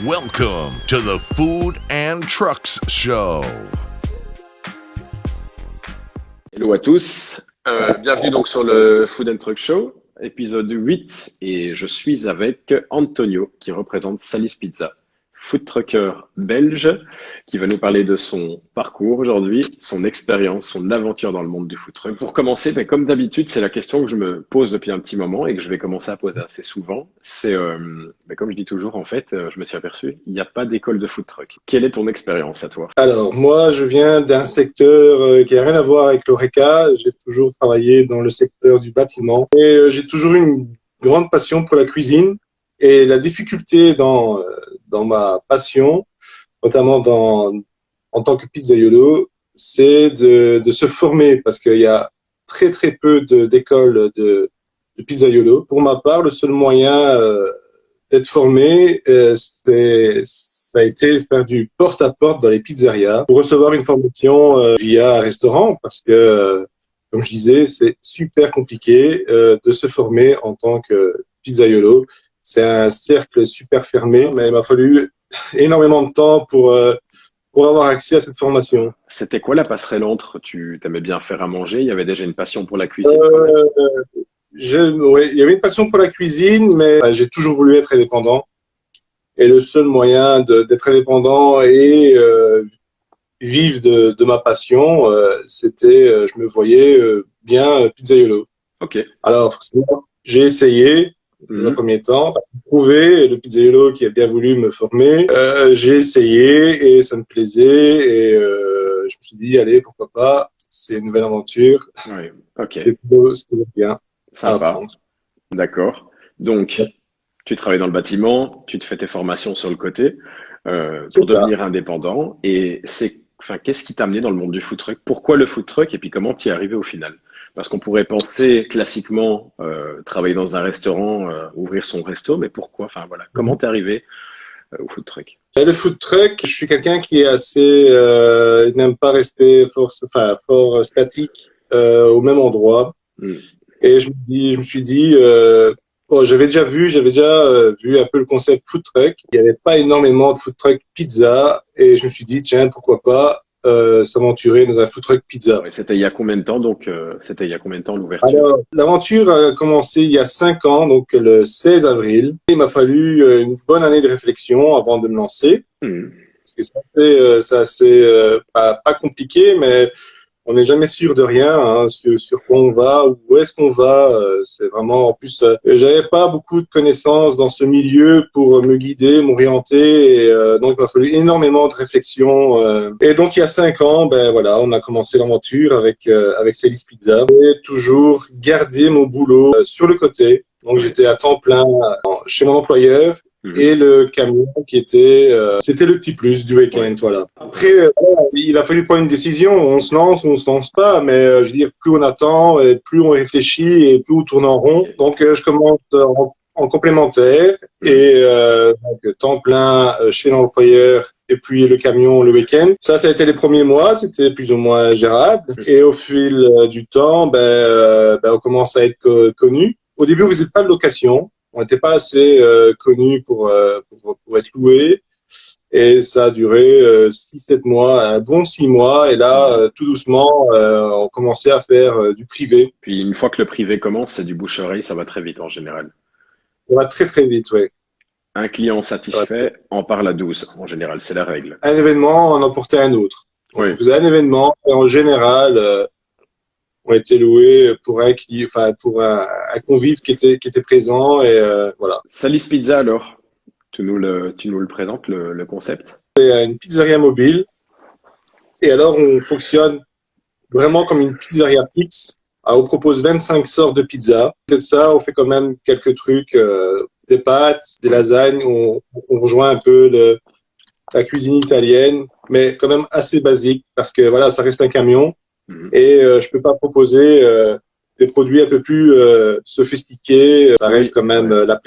Welcome to the Food and Trucks Show. Hello à tous, bienvenue donc sur le Food and Truck Show, épisode 8, et je suis avec Antonio qui représente Sally's Pizza, food trucker belge qui va nous parler de son parcours aujourd'hui, son expérience, son aventure dans le monde du food truck. Pour commencer, comme d'habitude, c'est la question que je me pose depuis un petit moment et que je vais commencer à poser assez souvent. C'est, comme je dis toujours, en fait, je me suis aperçu, il n'y a pas d'école de food truck. Quelle est ton expérience à toi? Alors, moi, je viens d'un secteur qui n'a rien à voir avec l'ORECA. J'ai toujours travaillé dans le secteur du bâtiment et j'ai toujours eu une grande passion pour la cuisine. Et la difficulté dans ma passion, notamment en tant que pizzaiolo, c'est de se former parce qu'il y a très très peu d'écoles de pizzaiolo. Pour ma part, le seul moyen d'être formé, ça a été faire du porte-à-porte dans les pizzerias pour recevoir une formation via un restaurant parce que, comme je disais, c'est super compliqué de se former en tant que pizzaiolo. C'est un cercle super fermé, mais il m'a fallu énormément de temps pour avoir accès à cette formation. C'était quoi la passerelle entre? Tu t'aimais bien faire à manger? Il y avait déjà une passion pour la cuisine? Ouais, il y avait une passion pour la cuisine, mais j'ai toujours voulu être indépendant. Et le seul moyen d'être indépendant et vivre de ma passion, c'était, je me voyais bien pizzaiolo. Ok. Alors, j'ai essayé dans un premier temps, trouvé le pizzaiolo qui a bien voulu me former. J'ai essayé et ça me plaisait et je me suis dit, allez, pourquoi pas, c'est une nouvelle aventure. Oui, ok. C'est bien. Sympa. D'accord. Donc, tu travailles dans le bâtiment, tu te fais tes formations sur le côté pour devenir indépendant. Et qu'est-ce qui t'a amené dans le monde du food truck? Pourquoi le food truck et puis comment t'y es arrivé au final? Parce qu'on pourrait penser classiquement travailler dans un restaurant, ouvrir son resto, mais pourquoi? Enfin voilà, comment t'es arrivé au food truck? Le food truck, je suis quelqu'un qui est assez n'aime pas rester fort statique au même endroit. Et je me suis dit, j'avais déjà vu un peu le concept food truck. Il n'y avait pas énormément de food truck pizza, et je me suis dit, tiens, pourquoi pas s'aventurer dans un food truck pizza. Ouais, c'était il y a combien de temps c'était il y a combien de temps l'ouverture? Alors, l'aventure a commencé il y a 5 ans, donc le 16 avril. Il m'a fallu une bonne année de réflexion avant de me lancer. Parce que c'est assez pas compliqué, mais on n'est jamais sûr de rien, hein, sur quoi on va, où est-ce qu'on va. C'est vraiment, en plus, j'avais pas beaucoup de connaissances dans ce milieu pour me guider, m'orienter. Et, donc, il m'a fallu énormément de réflexion. Et donc, il y a 5 ans, voilà, on a commencé l'aventure avec Sally's Pizza. J'ai toujours gardé mon boulot sur le côté. Donc, j'étais à temps plein chez mon employeur. Et le camion qui était, c'était le petit plus du week-end, voilà. Après, il a fallu prendre une décision. On se lance ou on se lance pas, mais je veux dire, plus on attend, et plus on réfléchit et plus on tourne en rond. Donc, je commence en complémentaire et donc, temps plein chez l'employeur et puis le camion le week-end. Ça a été les premiers mois, c'était plus ou moins gérable. Et au fil du temps, on commence à être connu. Au début, vous n'êtes pas de location. On n'était pas assez connus pour être loués. Et ça a duré 6-7 mois, un bon 6 mois. Et là, tout doucement, on commençait à faire du privé. Puis une fois que le privé commence, c'est du bouche-oreille, ça va très vite en général. Ça va très très vite, oui. Un client satisfait en parle à 12, en général, c'est la règle. Un événement en emportait un autre. Donc, on faisait un événement et en général, on était loué pour un convive qui était présent et voilà. Sally's Pizza alors, tu nous le présentes le concept? C'est une pizzeria mobile et alors on fonctionne vraiment comme une pizzeria fixe. On propose 25 sortes de pizza. De ça, on fait quand même quelques trucs, des pâtes, des lasagnes. On rejoint un peu la cuisine italienne, mais quand même assez basique parce que voilà, ça reste un camion. Et je peux pas proposer des produits un peu plus sophistiqués. Ça reste quand même la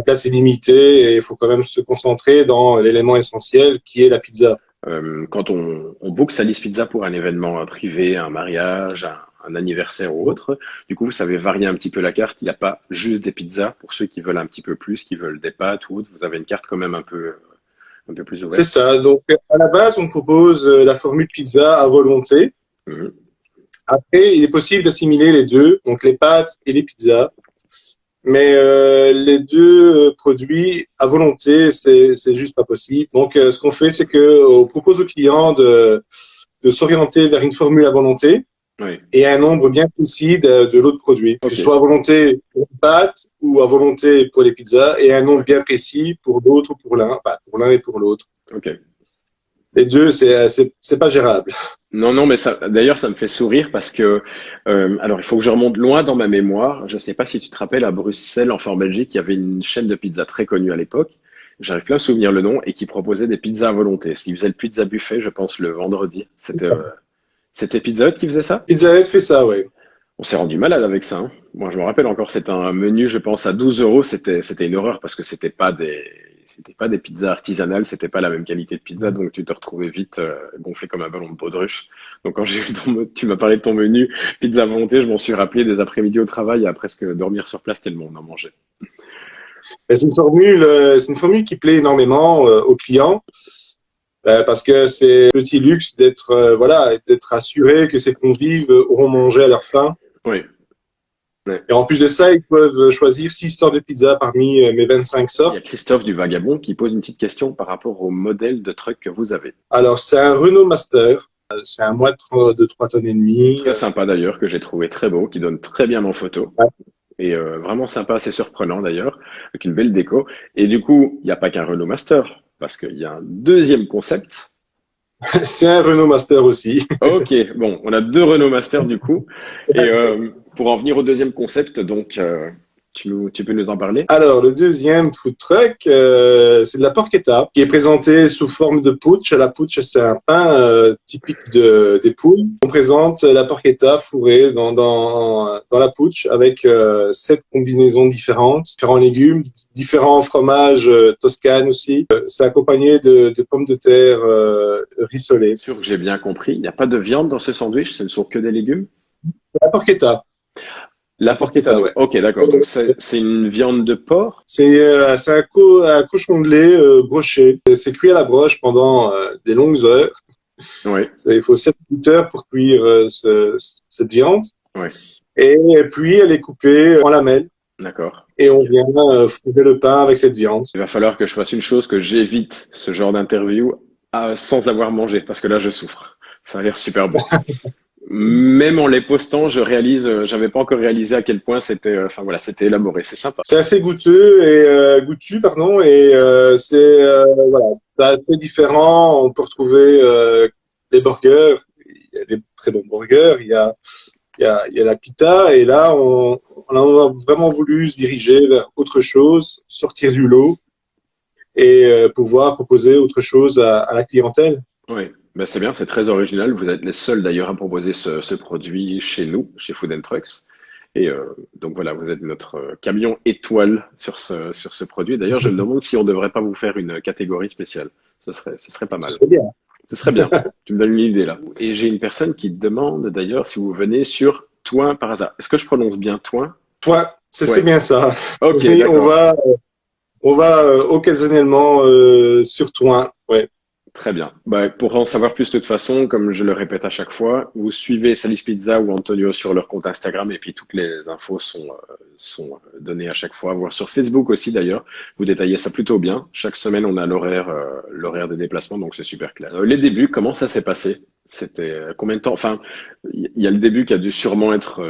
place est limitée et il faut quand même se concentrer dans l'élément essentiel qui est la pizza. Quand on book Sally's Pizza pour un événement privé, un mariage, un anniversaire ou autre. Du coup, vous savez varier un petit peu la carte. Il n'y a pas juste des pizzas pour ceux qui veulent un petit peu plus, qui veulent des pâtes ou autre. Vous avez une carte quand même un peu plus C'est ouverte. ça. Donc, à la base, on propose la formule pizza à volonté. Mhm. Après, il est possible d'assimiler les deux, donc les pâtes et les pizzas. Mais les deux produits à volonté, c'est juste pas possible. Donc, ce qu'on fait, c'est que on propose aux clients de s'orienter vers une formule à volonté Oui. et un nombre bien précis de l'autre produit, que ce Ok. soit à volonté pour les pâtes ou à volonté pour les pizzas, et un nombre bien précis pour l'autre ou pour l'un, pour l'un et pour l'autre. Ok. Les deux, c'est pas gérable. Non, non, mais ça, d'ailleurs, ça me fait sourire parce que, alors, il faut que je remonte loin dans ma mémoire. Je ne sais pas si tu te rappelles, à Bruxelles, enfin en Belgique, il y avait une chaîne de pizza très connue à l'époque. J'arrive plus à me souvenir le nom et qui proposait des pizzas à volonté. Ils faisaient le pizza buffet, je pense, le vendredi. C'était Pizza Hut qui faisait ça? Pizza Hut fait ça, ouais. On s'est rendu malade avec ça, hein. Moi, je me rappelle encore, c'était un menu, je pense, à 12 euros. C'était une horreur parce que c'était pas des pizzas artisanales, c'était pas la même qualité de pizza, donc tu te retrouvais vite gonflé comme un ballon de baudruche. Donc quand tu m'as parlé de ton menu pizza à volonté, je m'en suis rappelé des après-midi au travail à presque dormir sur place tellement on en mangeait. Et c'est une formule qui plaît énormément aux clients. Parce que c'est un petit luxe d'être voilà, d'être assuré que ces convives auront mangé à leur faim. Oui. Ouais. Et en plus de ça, ils peuvent choisir 6 sortes de pizza parmi mes 25 Il y sortes. a Christophe du Vagabond qui pose une petite question par rapport au modèle de truck que vous avez. Alors, c'est un Renault Master. C'est un moite de 3 tonnes et demie. Très sympa d'ailleurs, que j'ai trouvé très beau, qui donne très bien en photo. Ouais. Et vraiment sympa, assez surprenant d'ailleurs, avec une belle déco. Et du coup, il n'y a pas qu'un Renault Master, parce qu'il y a un deuxième concept. C'est un Renault Master aussi. Ok, bon, on a deux Renault Master du coup. Et pour en venir au deuxième concept, donc tu peux nous en parler? Alors, le deuxième food truck, c'est de la porchetta, qui est présenté sous forme de putsch. La putsch, c'est un pain typique des poules. On présente la porchetta fourrée dans la putsch avec 7 combinaisons différentes, différents légumes, différents fromages toscanes aussi. C'est accompagné de pommes de terre rissolées. Sûr que j'ai bien compris, il n'y a pas de viande dans ce sandwich, ce ne sont que des légumes? La porchetta. La porchetta, Ouais. ok, d'accord. Donc c'est une viande de porc? C'est un cochon de lait broché. C'est cuit à la broche pendant des longues heures. Oui, Il faut 7-8 heures pour cuire cette viande. oui, Et puis, elle est coupée en lamelles. d'accord. Et on vient fourrer le pain avec cette viande. Il va falloir que je fasse une chose, que j'évite ce genre d'interview sans avoir mangé, parce que là, je souffre. Ça a l'air super bon. Même en les postant, j'avais pas encore réalisé à quel point c'était élaboré. C'est sympa. C'est assez goûtu, pardon, et voilà, c'est assez différent. On peut retrouver des burgers, il y a des très bons burgers, il y a la pita, et là, on a vraiment voulu se diriger vers autre chose, sortir du lot et pouvoir proposer autre chose à la clientèle. Oui, ben, c'est bien, c'est très original. Vous êtes les seuls d'ailleurs à proposer ce produit chez nous, chez Food and Trucks. Et donc voilà, vous êtes notre camion étoile sur ce produit. D'ailleurs, je me demande si on ne devrait pas vous faire une catégorie spéciale. Ce serait pas mal. C'est bien. Ce serait bien. Tu me donnes une idée là. Et j'ai une personne qui demande d'ailleurs si vous venez sur Toin par hasard. Est-ce que je prononce bien Toin? Toi, c'est Ouais. bien ça. Ok, Oui, d'accord. on va occasionnellement sur Toin. Ouais. Très bien. Bah, pour en savoir plus de toute façon, comme je le répète à chaque fois, vous suivez Salis Pizza ou Antonio sur leur compte Instagram et puis toutes les infos sont données à chaque fois, voire sur Facebook aussi d'ailleurs. Vous détaillez ça plutôt bien. Chaque semaine, on a l'horaire des déplacements, donc c'est super clair. Les débuts, comment ça s'est passé? C'était combien de temps? Enfin, il y a le début qui a dû sûrement être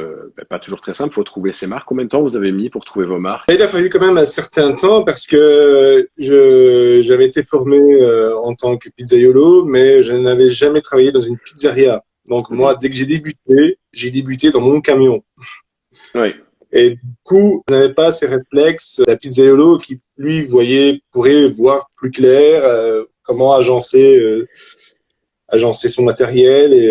pas toujours très simple. Faut trouver ses marques. Combien de temps vous avez mis pour trouver vos marques? Il a fallu quand même un certain temps parce que j'avais été formé en tant que pizzaiolo, mais je n'avais jamais travaillé dans une pizzeria. Donc moi, dès que j'ai débuté dans mon camion. Oui. Et du coup, je n'avais pas ces réflexes d'un pizzaiolo qui, lui, pourrait voir plus clair comment agencer son matériel. Et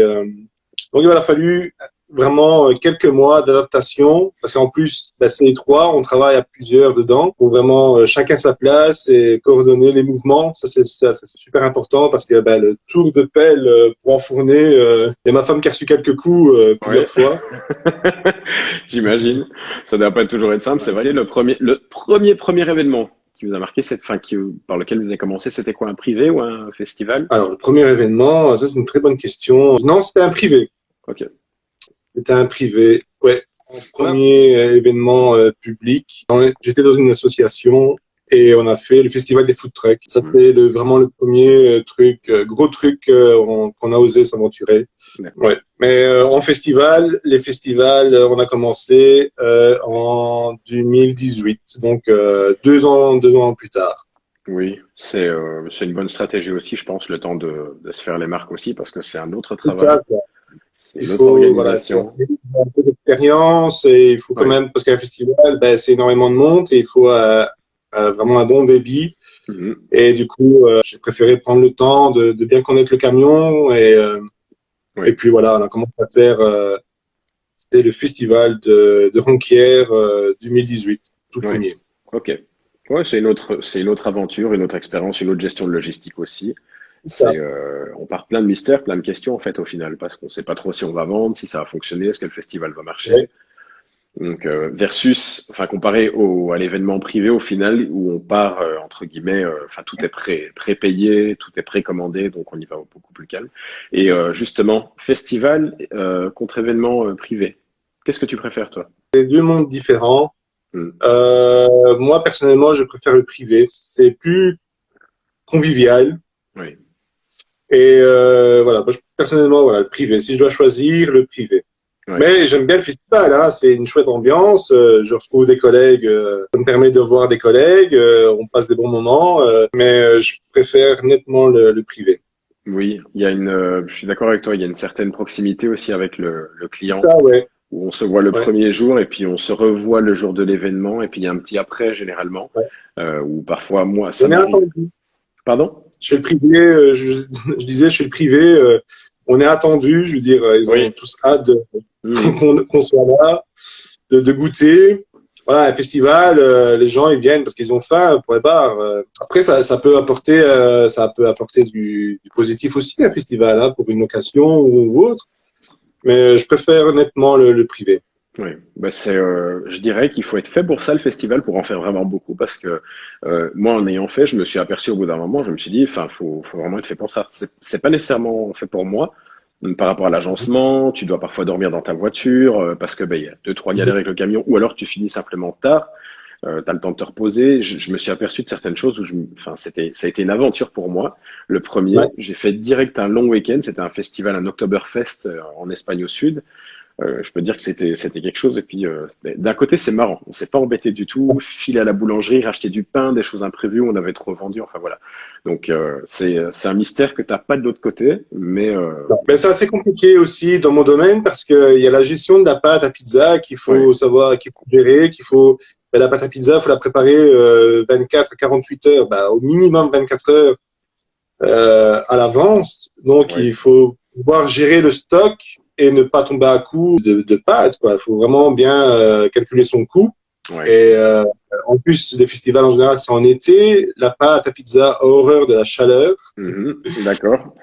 donc il a fallu vraiment quelques mois d'adaptation, parce qu'en plus, c'est étroit, on travaille à plusieurs dedans, pour vraiment chacun sa place et coordonner les mouvements. Ça, c'est super important, parce que le tour de pelle pour enfourner, il y a ma femme qui a reçu quelques coups plusieurs fois. J'imagine. Ça ne doit pas toujours être simple. C'est vrai, le premier événement qui vous a marqué, par lequel vous avez commencé, c'était quoi, un privé ou un festival? Alors, le premier événement, ça c'est une très bonne question. Non, c'était un privé. Ok. C'était un privé, ouais. Premier événement public. J'étais dans une association et on a fait le festival des food trucks. Ça c'était vraiment le premier gros truc qu'on a osé s'aventurer. Ouais. Mais en festival, les festivals, on a commencé en 2018, donc 2 ans plus tard. Oui, c'est une bonne stratégie aussi, je pense, le temps de se faire les marques aussi, parce que c'est un autre travail. C'est une autre organisation. Il faut un peu d'expérience et il faut quand même, parce qu'un festival, c'est énormément de monde et il faut vraiment un bon débit. Mm-hmm. Et du coup, j'ai préféré prendre le temps de bien connaître le camion et puis voilà, on a commencé à faire, c'était le festival de Ronquière 2018, tout premier. Ok. Ouais, c'est une autre aventure, une autre expérience, une autre gestion de logistique aussi. On part plein de mystères, plein de questions en fait au final, parce qu'on ne sait pas trop si on va vendre, si ça va fonctionner, est-ce que le festival va marcher. Ouais. Donc comparé à l'événement privé au final où on part entre guillemets, tout est prépayé, tout est précommandé, donc on y va beaucoup plus calme. Et justement, festival contre événement privé, qu'est-ce que tu préfères toi? C'est deux mondes différents. Moi personnellement, je préfère le privé. C'est plus convivial. Oui. Et voilà, personnellement, voilà, le privé. Si je dois choisir, le privé. Ouais. Mais j'aime bien le festival, hein. C'est une chouette ambiance. Je retrouve des collègues, ça me permet de voir des collègues. On passe des bons moments, mais je préfère nettement le privé. Oui, je suis d'accord avec toi. Il y a une certaine proximité aussi avec le client. Ah ouais. Où on se voit le premier jour et puis on se revoit le jour de l'événement et puis il y a un petit après généralement. Ou parfois moi ça m'arrive. Pardon? Chez le privé, je disais chez le privé, on est attendu, je veux dire, ils ont tous hâte qu'on soit là, de goûter. Voilà, un festival, les gens ils viennent parce qu'ils ont faim pour les bars. Après, ça peut apporter du positif aussi un festival, hein, pour une occasion ou autre. Mais je préfère honnêtement le privé. Oui, je dirais qu'il faut être fait pour ça, le festival, pour en faire vraiment beaucoup, parce que moi, en ayant fait, je me suis aperçu au bout d'un moment, je me suis dit, faut vraiment être fait pour ça. C'est pas nécessairement fait pour moi, par rapport à l'agencement. Tu dois parfois dormir dans ta voiture parce que il y a 2-3 galères avec le camion, ou alors tu finis simplement tard. T'as le temps de te reposer. Je me suis aperçu de certaines choses où ça a été une aventure pour moi. Le premier, j'ai fait direct un long week-end. C'était un festival, un Oktoberfest en Espagne au sud. Je peux dire que c'était quelque chose. Et puis, d'un côté, c'est marrant. On s'est pas embêté du tout. Filer à la boulangerie, racheter du pain, des choses imprévues. On avait trop vendu. Enfin, voilà. Donc, c'est un mystère que t'as pas de l'autre côté. Mais c'est assez compliqué aussi dans mon domaine parce qu'il y a la gestion de la pâte à pizza qu'il faut savoir, qu'il faut gérer, la pâte à pizza, il faut la préparer 24 à 48 heures, au minimum 24 heures à l'avance. Donc, il faut pouvoir gérer le stock et ne pas tomber à coup de pâte, quoi. Il faut vraiment bien calculer son coût. Ouais. Et en plus, les festivals en général, c'est en été. La pâte à pizza a horreur de la chaleur. D'accord.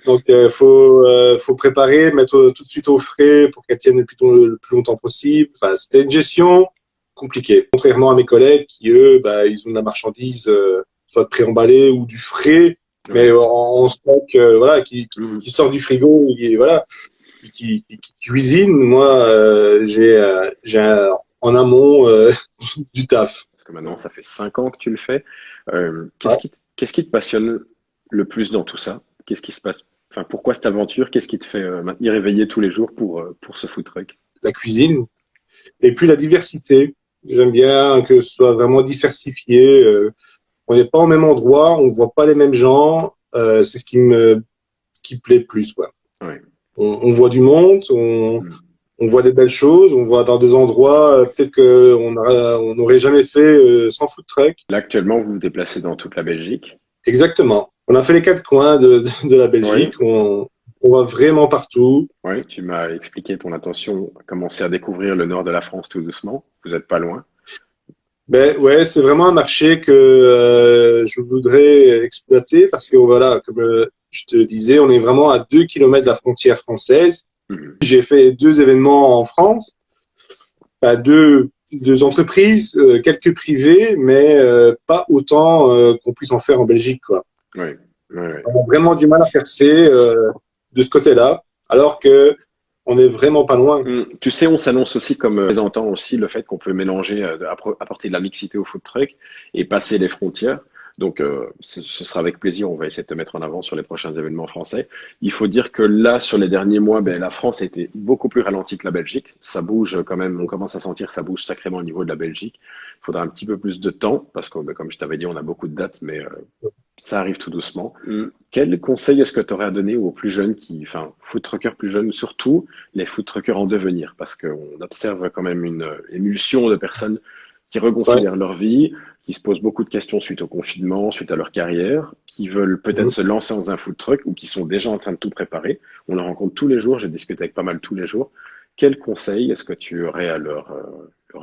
Donc, faut préparer, mettre tout de suite au frais pour qu'elle tienne le plus longtemps possible. Enfin, c'était une gestion compliquée. Contrairement à mes collègues qui, eux, ils ont de la marchandise, soit préemballée ou du frais, mais en stock, qui sort du frigo, et voilà. Qui cuisine, moi, j'ai en amont du taf. Parce que maintenant, ça fait 5 ans que tu le fais. Qu'est-ce qui te passionne le plus dans tout ça? Qu'est-ce qui se passe? Enfin, pourquoi cette aventure? Qu'est-ce qui te fait maintenir éveillé tous les jours pour ce food truck? La cuisine. Et puis la diversité. J'aime bien que ce soit vraiment diversifié. On n'est pas au même endroit, on voit pas les mêmes gens. C'est ce qui plaît plus, quoi. Ouais. On voit du monde, on voit des belles choses, on voit dans des endroits peut-être qu'on n'aurait jamais fait sans food truck. Là, actuellement, vous vous déplacez dans toute la Belgique. Exactement. On a fait les 4 coins de la Belgique. On va vraiment partout. Oui, tu m'as expliqué ton intention, commencer à découvrir le nord de la France tout doucement. Vous n'êtes pas loin. Ben ouais, c'est vraiment un marché que je voudrais exploiter parce que voilà, comme je te disais, on est vraiment à 2 kilomètres de la frontière française. Mhm. J'ai fait 2 événements en France, pas deux entreprises, quelques privés, mais pas autant qu'on puisse en faire en Belgique, quoi. Oui, oui, oui. On a vraiment du mal à percer de ce côté-là, alors que on est vraiment pas loin. Tu sais, on s'annonce aussi comme présentant aussi le fait qu'on peut mélanger, apporter de la mixité au food truck et passer les frontières. Donc, ce sera avec plaisir. On va essayer de te mettre en avant sur les prochains événements français. Il faut dire que là, sur les derniers mois, ben, la France a été beaucoup plus ralentie que la Belgique. Ça bouge quand même. On commence à sentir que ça bouge sacrément au niveau de la Belgique. Il faudra un petit peu plus de temps parce que, ben, comme je t'avais dit, on a beaucoup de dates, mais ça arrive tout doucement. Quel conseil est-ce que tu aurais à donner aux plus jeunes enfin, food truckers plus jeunes, surtout les food truckers en devenir, parce qu'on observe quand même une émulsion de personnes qui Ouais. reconsidèrent leur vie, qui se posent beaucoup de questions suite au confinement, suite à leur carrière, qui veulent peut-être se lancer dans un food truck ou qui sont déjà en train de tout préparer. On les rencontre tous les jours, j'ai discuté avec pas mal tous les jours. Quel conseil est-ce que tu aurais à leur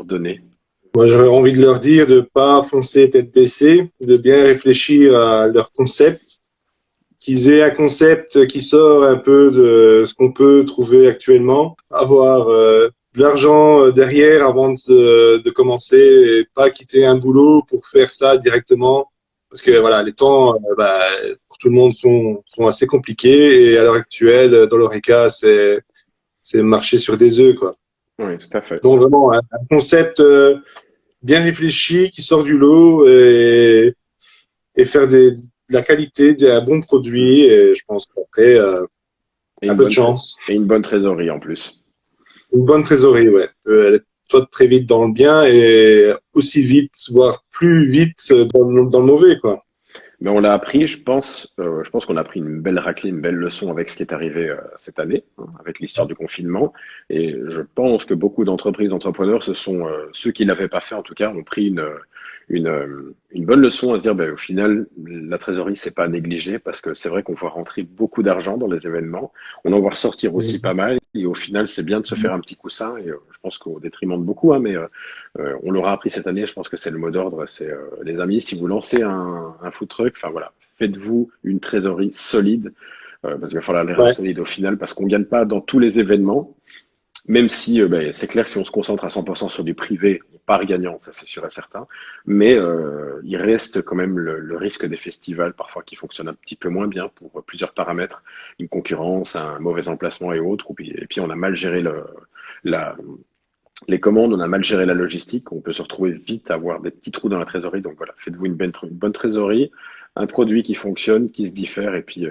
donner? Moi, j'aurais envie de leur dire de pas foncer tête baissée, de bien réfléchir à leur concept, qu'ils aient un concept qui sort un peu de ce qu'on peut trouver actuellement, avoir de l'argent derrière avant de commencer et pas quitter un boulot pour faire ça directement. Parce que voilà, les temps pour tout le monde sont assez compliqués et à l'heure actuelle, dans l'ORECA, c'est marcher sur des œufs, quoi. Oui, tout à fait. Donc vraiment un concept bien réfléchi qui sort du lot et faire de la qualité, un bon produit. Et je pense qu'après, Et un peu de chance. et une bonne trésorerie en plus. Une bonne trésorerie, ouais. Elle est soit très vite dans le bien et aussi vite, voire plus vite dans le mauvais, quoi. Mais on l'a appris, je pense qu'on a pris une belle raclée, une belle leçon avec ce qui est arrivé cette année, hein, avec l'histoire du confinement. Et je pense que beaucoup d'entreprises, d'entrepreneurs, ceux qui l'avaient pas fait en tout cas, ont pris une bonne leçon à se dire, ben, au final, la trésorerie, c'est pas à négliger parce que c'est vrai qu'on voit rentrer beaucoup d'argent dans les événements. On en voit ressortir aussi pas mal. Et au final, c'est bien de se faire un petit coussin. Et je pense qu'au détriment de beaucoup, hein, mais on l'aura appris cette année. Je pense que c'est le mot d'ordre. C'est les amis, si vous lancez un food truck, enfin voilà, faites-vous une trésorerie solide parce qu'il va falloir les rendre solides au final parce qu'on gagne pas dans tous les événements. Même si ben, c'est clair que si on se concentre à 100% sur du privé, on part gagnant, ça c'est sûr et certain. Mais il reste quand même le risque des festivals parfois qui fonctionnent un petit peu moins bien pour plusieurs paramètres, une concurrence, un mauvais emplacement et autres. Et puis on a mal géré les commandes, on a mal géré la logistique, on peut se retrouver vite à avoir des petits trous dans la trésorerie. Donc voilà, faites-vous une bonne trésorerie, un produit qui fonctionne, qui se diffère et puis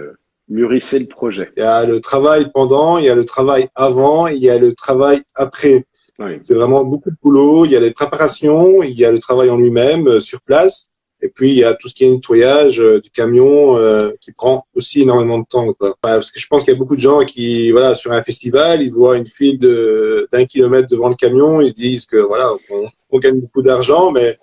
mûrissez le projet. Il y a le travail pendant, il y a le travail avant, il y a le travail après. Oui. C'est vraiment beaucoup de boulot. Il y a les préparations, il y a le travail en lui-même sur place. Et puis, il y a tout ce qui est nettoyage du camion qui prend aussi énormément de temps, quoi. Parce que je pense qu'il y a beaucoup de gens qui, voilà, sur un festival, ils voient une file d'1 kilomètre devant le camion, ils se disent que, voilà, on gagne beaucoup d'argent, mais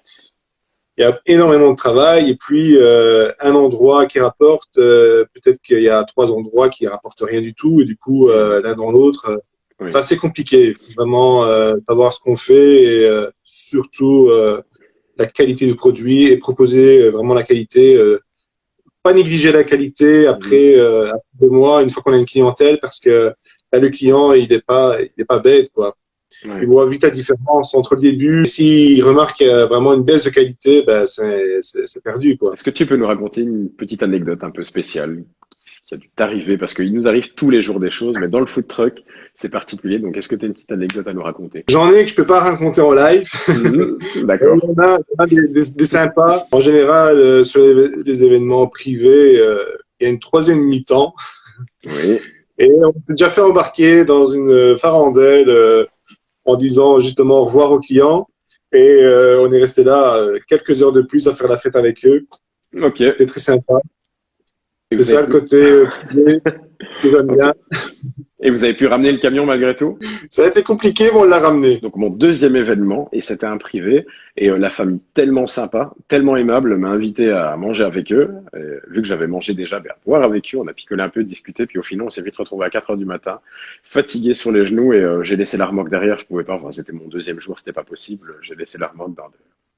il y a énormément de travail. Et puis, un endroit qui rapporte, peut-être qu'il y a 3 endroits qui rapportent rien du tout. Et du coup, l'un dans l'autre, c'est assez compliqué. Il faut vraiment savoir ce qu'on fait et surtout la qualité du produit et proposer vraiment la qualité. Pas négliger la qualité après 2 mois, une fois qu'on a une clientèle, parce que là, le client, il est pas bête, quoi. Il voit vite la différence entre le début. S'il remarque vraiment une baisse de qualité, ben c'est perdu, quoi. Est-ce que tu peux nous raconter une petite anecdote un peu spéciale qui a dû t'arriver? Parce qu'il nous arrive tous les jours des choses, mais dans le food truck, c'est particulier. Donc, est-ce que tu as une petite anecdote à nous raconter? J'en ai que je peux pas raconter en live. D'accord. Il y en a des sympas. En général, sur les événements privés, il y a une troisième mi-temps. Oui. Et on s'est déjà fait embarquer dans une farandelle en disant justement au revoir aux clients. Et on est resté là quelques heures de plus à faire la fête avec eux. Ok. C'était très sympa. Et C'est ça le côté privé. Tout va bien. Et vous avez pu ramener le camion malgré tout? Ça a été compliqué, mais on l'a ramené. Donc mon deuxième événement, et c'était un privé, et la famille tellement sympa, tellement aimable, m'a invité à manger avec eux. Et, vu que j'avais mangé déjà, à boire avec eux, on a picolé un peu, discuté, puis au final, on s'est vite retrouvé à 4 heures du matin, fatigué sur les genoux, et j'ai laissé la remorque derrière, je pouvais pas, enfin, c'était mon deuxième jour, c'était pas possible, j'ai laissé la remorque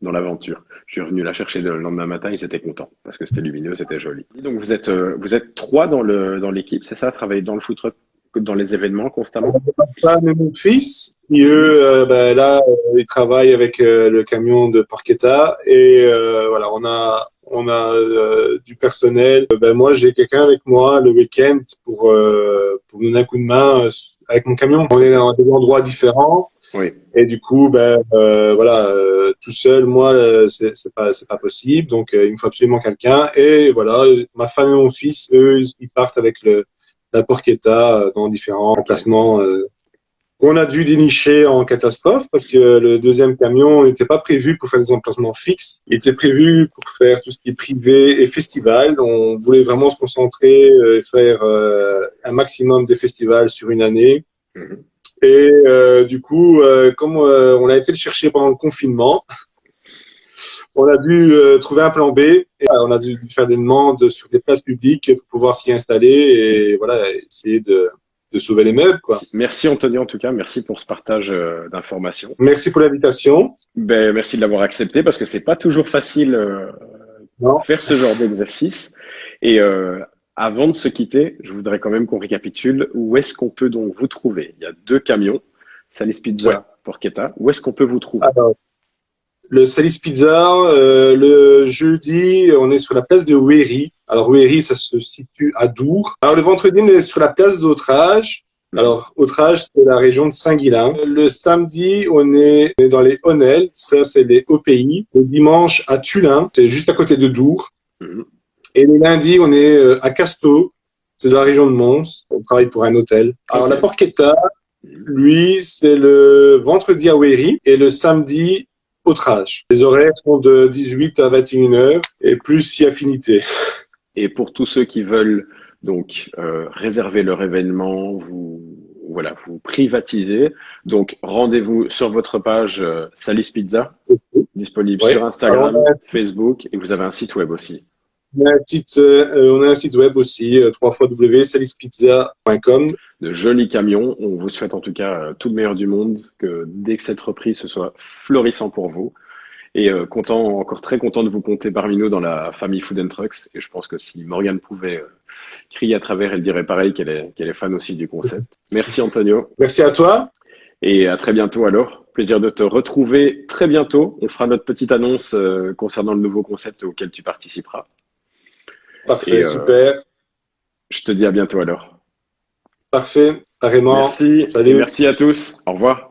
dans l'aventure. Je suis revenu la chercher le lendemain matin, ils étaient contents, parce que c'était lumineux, c'était joli. Donc vous êtes trois dans l'équipe, c'est ça, à travailler dans le food truck, dans les événements constamment? Ma femme et mon fils, qui eux, ils travaillent avec le camion de Porchetta et voilà, on a du personnel. Moi, j'ai quelqu'un avec moi le week-end pour me donner un coup de main avec mon camion. On est dans des endroits différents. Oui. Et du coup, tout seul, moi, c'est pas possible. Donc, il me faut absolument quelqu'un. Et voilà, ma femme et mon fils, eux, ils partent avec la Porchetta dans différents emplacements qu'on a dû dénicher en catastrophe parce que le deuxième camion n'était pas prévu pour faire des emplacements fixes. Il était prévu pour faire tout ce qui est privé et festival. On voulait vraiment se concentrer et faire un maximum de festivals sur une année. Mhm. Et du coup, comme on a été le chercher pendant le confinement, on a dû trouver un plan B. Et, on a dû faire des demandes sur des places publiques pour pouvoir s'y installer et voilà, essayer de sauver les meubles, quoi. Merci Anthony, en tout cas, merci pour ce partage d'informations. Merci pour l'invitation. Merci de l'avoir accepté parce que c'est pas toujours facile faire ce genre d'exercice. Et avant de se quitter, je voudrais quand même qu'on récapitule où est-ce qu'on peut donc vous trouver. Il y a 2 camions, Salis Pizza, ouais. Porchetta. Où est-ce qu'on peut vous trouver? Alors, le Salis Pizza, le jeudi, on est sur la place de Ouéry. Alors, Ouéry, ça se situe à Dour. Alors, le vendredi, on est sur la place d'Autrage. Alors, Autrage, c'est la région de Saint-Guilain. Le samedi, on est dans les Honnelles. Ça, c'est les Hauts-Pays. Le dimanche, à Tulin. C'est juste à côté de Dour. Mhm. Et le lundi, on est à Casteau. C'est dans la région de Mons. On travaille pour un hôtel. Alors, la Porchetta, lui, c'est le vendredi à Ouéry et le samedi, Autrage. Les horaires sont de 18 à 21 heures et plus si affinité. Et pour tous ceux qui veulent donc réserver leur événement, vous privatiser. Donc rendez-vous sur votre page Salis Pizza, disponible sur Instagram, Facebook, et vous avez un site web aussi. On a un site web aussi, www.salispizza.com. De jolis camions. On vous souhaite en tout cas tout le meilleur du monde, que dès que cette reprise ce soit florissant pour vous. Et encore très content de vous compter parmi nous dans la famille Food and Trucks. Et je pense que si Morgane pouvait crier à travers, elle dirait pareil, qu'elle est fan aussi du concept. Merci Antonio. Merci à toi. Et à très bientôt alors. Plaisir de te retrouver très bientôt. On fera notre petite annonce concernant le nouveau concept auquel tu participeras. Parfait, super. Je te dis à bientôt alors. Parfait, carrément. Merci. Salut. Et merci à tous. Au revoir.